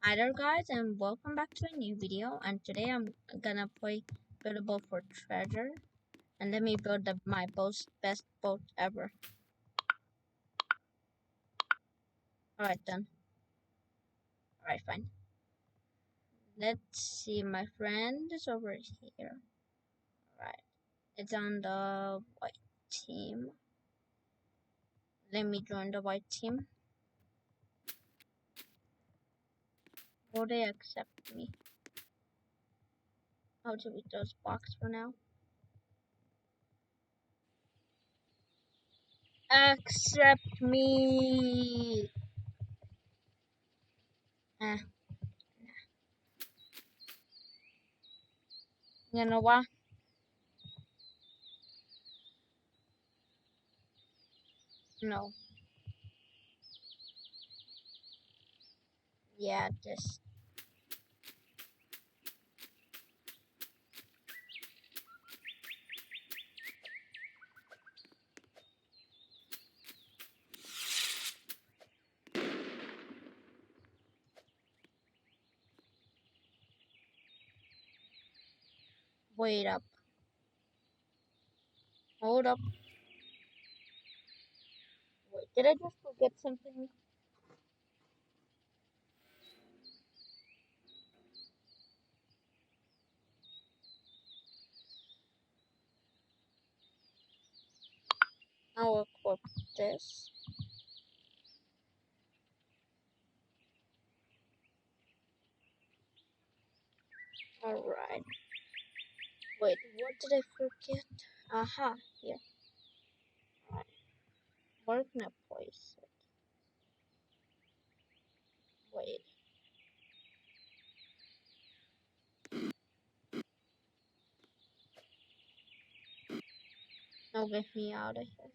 Hi there guys and welcome back to a new video, and today I'm gonna play Buildable for Treasure and let me build my best boat ever. Alright then. Alright, fine. Let's see, my friend is over here. Alright. It's on the white team. Let me join the white team. Will they accept me? I'll delete those blocks for now. Accept me! You know what? No. Yeah, this. Wait up. Hold up. Wait, did I just forget something? I'll equip this. Alright. Wait, what did I forget? Aha, here. Alright. Where can I place it? Wait. No, get me out of here.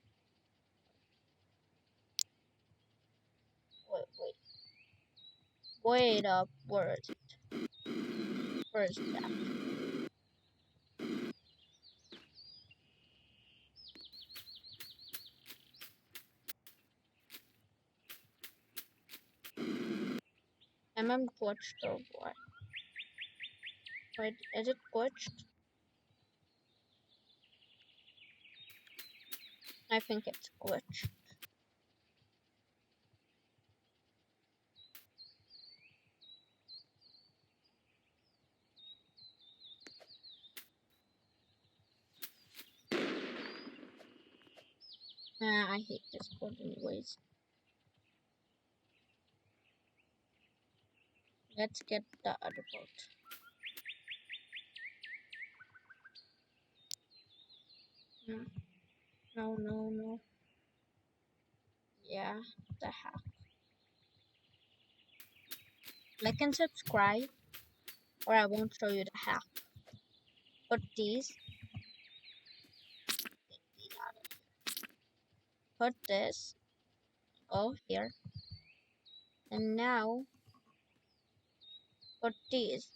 Wait. Wait up. Where is it? Where is that? Am I glitched or what? Wait, is it glitched? I think it's glitched. Nah, I hate this code anyways. Let's get the other boat. No. Yeah, the heck. Like and subscribe, or I won't show you the hack. Put these. Put this. Go here. And now put these.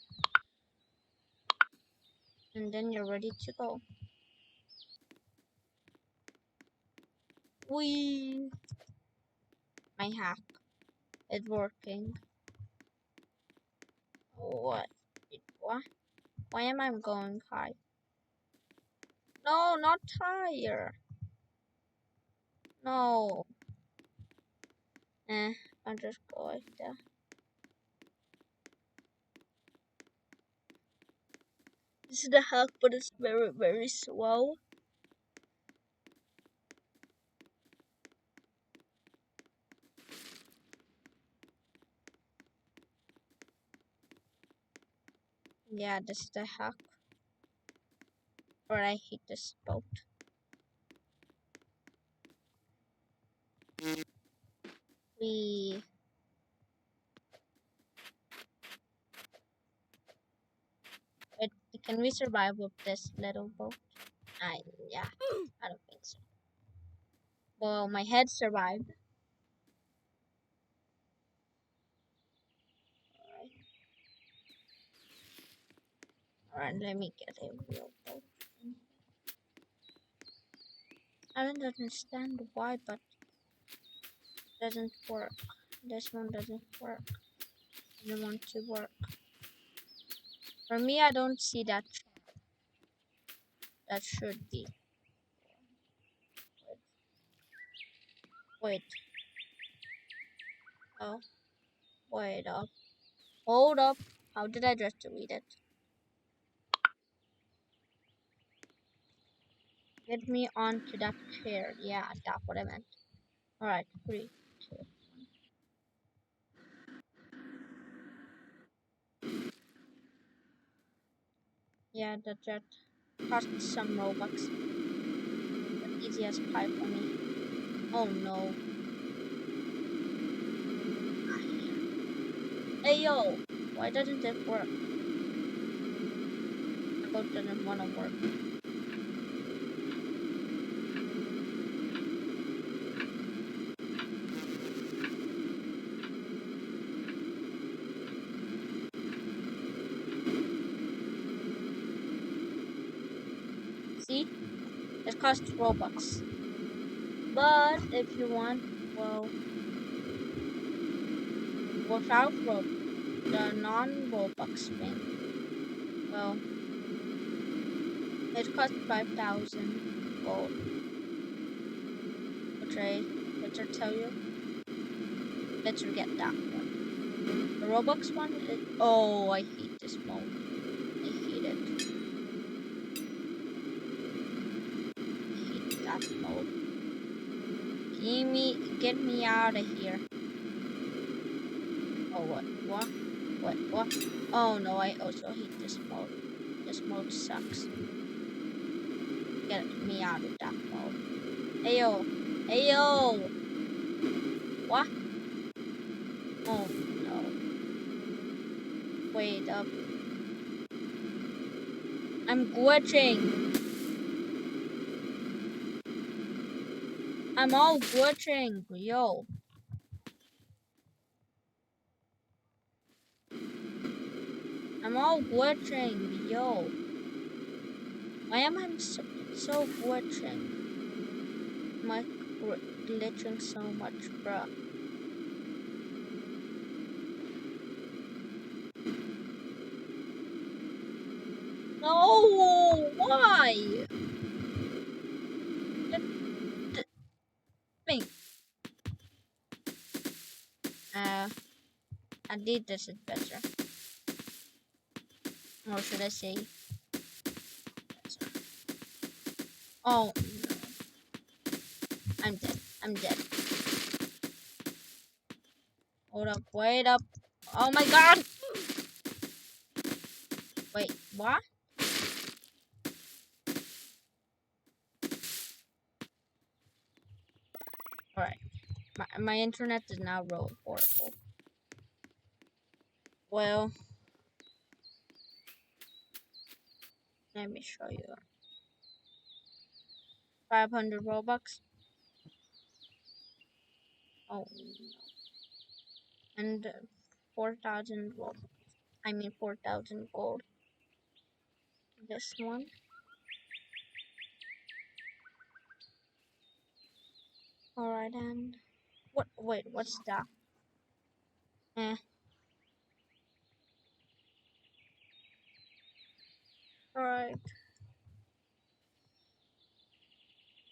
And then you're ready to go. Whee! My hack. It's working. What? What? Why am I going high? No, not higher. No. I'll just go like that. This is the hack, but it's very slow. Yeah, this is the hack. Or I hate this boat. We. Wait, can we survive with this little boat? Yeah, I don't think so. Well, my head survived. Alright, let me get a real boat. I don't understand why, but it doesn't work. This one doesn't work. didn't want to work. For me, I don't see that. That should be. Wait. Oh, wait up. Hold up. How did I just delete it? Get me onto that chair. Yeah, that's what I meant. Alright, 3, 2. Yeah, that cost some Robux. But easy as pie for me. Oh no. Hey yo! Why doesn't it work? The boat doesn't wanna work. See? It costs Robux. But if you want, well, without the non-Robux thing, well, it costs 5,000 gold. Which I tell you, better get that one. The Robux one, oh, I hate this mode. I hate it. I hate that mode. Get me out of here. Oh, what? What? Oh no, I also hate this mode. This mode sucks. Get me out of that mode. Ayo! Ayo! What? Oh no. Wait up. I'm glitching. I'm all glitching. Yo. I'm all glitching. Yo. Why am I so glitching? Am I glitching so much, bruh? No! Why? Think. I did this is better. Or should I say? Oh no. I'm dead. I'm dead. Hold up. Wait up. Oh my god! Wait, what? Alright. My internet is now real horrible. Well, let me show you. 500 Robux. Oh no. And 4,000 Robux. I mean 4,000 gold. This one. Alright, and what? Wait, what's that? Eh. Alright.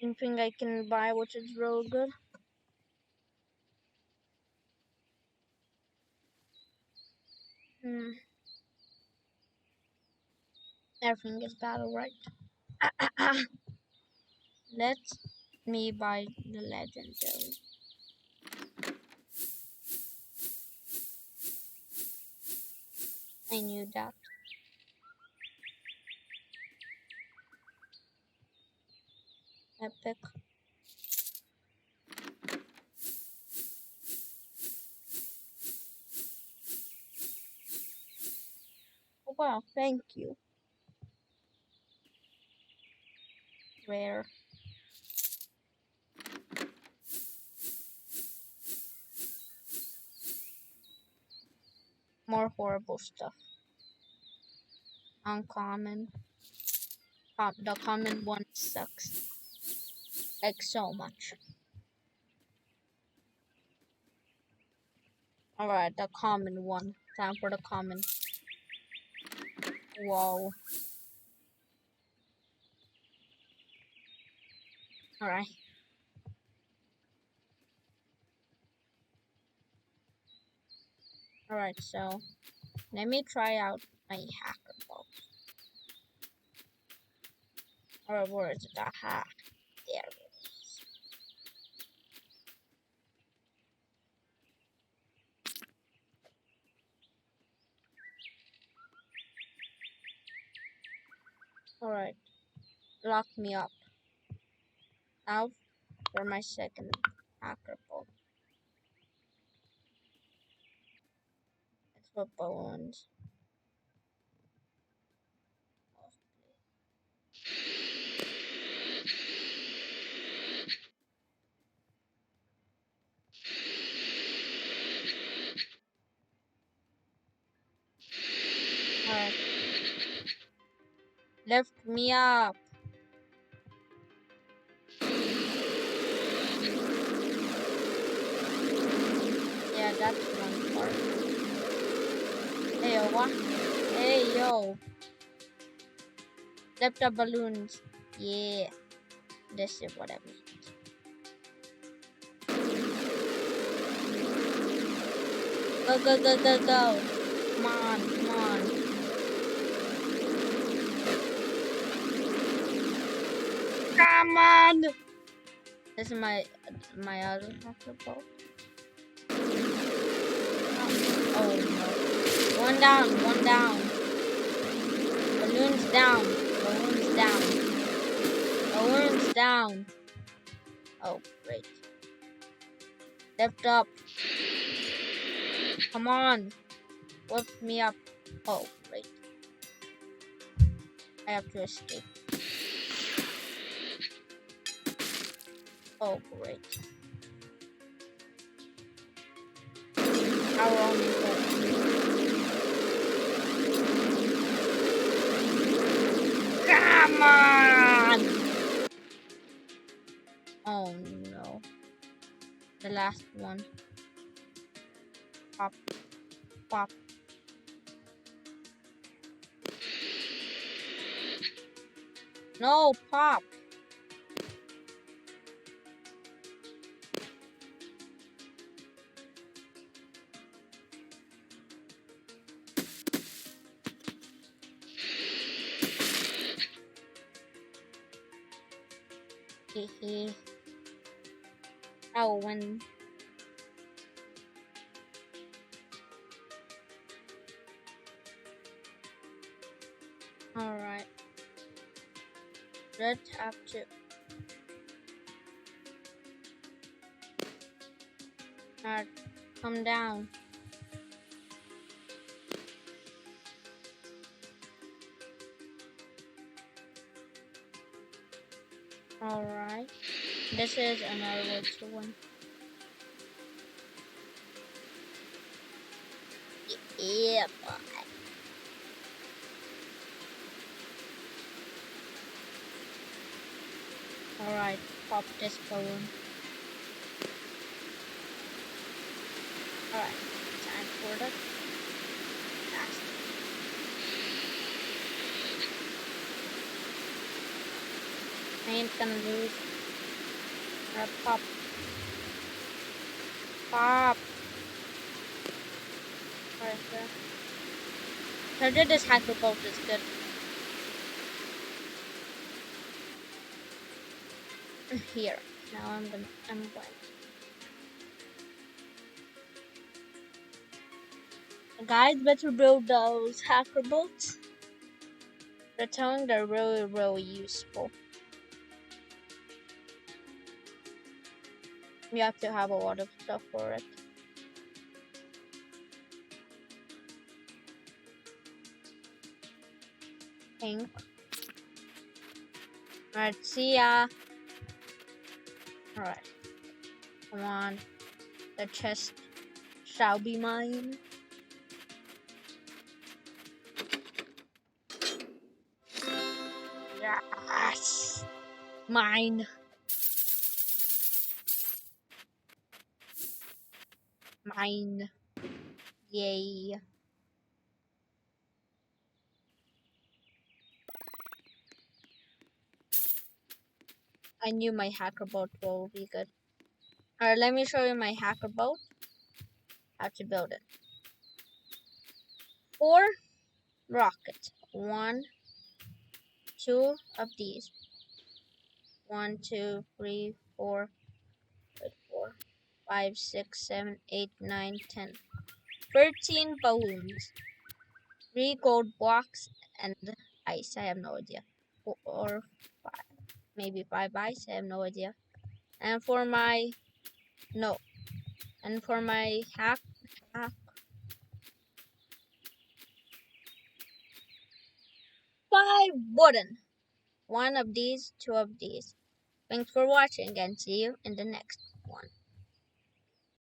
Anything I can buy which is real good? Hmm. Everything is battle, right? Let me buy the legendary. I knew that. Epic. Oh, wow, thank you. Rare. More horrible stuff. Uncommon. The common one sucks. Like so much. Alright, the common one. Time for the common. Whoa. Alright. Alright, so let me try out my hacker bolt. Alright, where is it? Aha. There it is. Alright. Lock me up. Now for my second hacker bolt. It's for balloons. Alright. Lift me up. Yeah, that's one part. Hey, yo, what? Hey, yo. Lift the balloons. Yeah. This is what I mean. Go, go, go, go, go. Come on, come on. Come on! This is my other hacker bolt. Oh no. One down, one down. Balloons down. Balloons down. Balloons down. Oh, great. Lift up. Come on. Lift me up. Oh, great. I have to escape. Oh, great. Our only hope. Come on! Oh no. The last one. Pop. Pop. No, pop. Hehe. I will win. Alright. Let's have to. Alright, come down. Alright. This is another way to win. Yeah, boy. Alright, pop this balloon. Alright, time for the last. I ain't gonna lose. Alright, pop. Pop. Alright, there. So I did this hacker bolt is good. Here. Now I'm going. Guys, better build those hacker bolts. They're telling they're really, really useful. You have to have a lot of stuff for it. Pink. Alright, see ya. Alright. Come on. The chest shall be mine. Yes! Mine. Mine. Yay. I knew my hacker boat will be good. Alright, let me show you my hacker boat. How to build it. 4 rockets. 1, 2 of these. 1, 2, 3, 4, 4, 5, 6, 7, 8, 9, 10. 13 balloons. 3 gold blocks and ice. I have no idea. Or 5. Maybe 5 ice. I have no idea. And for my no. And for my hack 5 wooden. 1 of these, 2 of these. Thanks for watching and see you in the next one.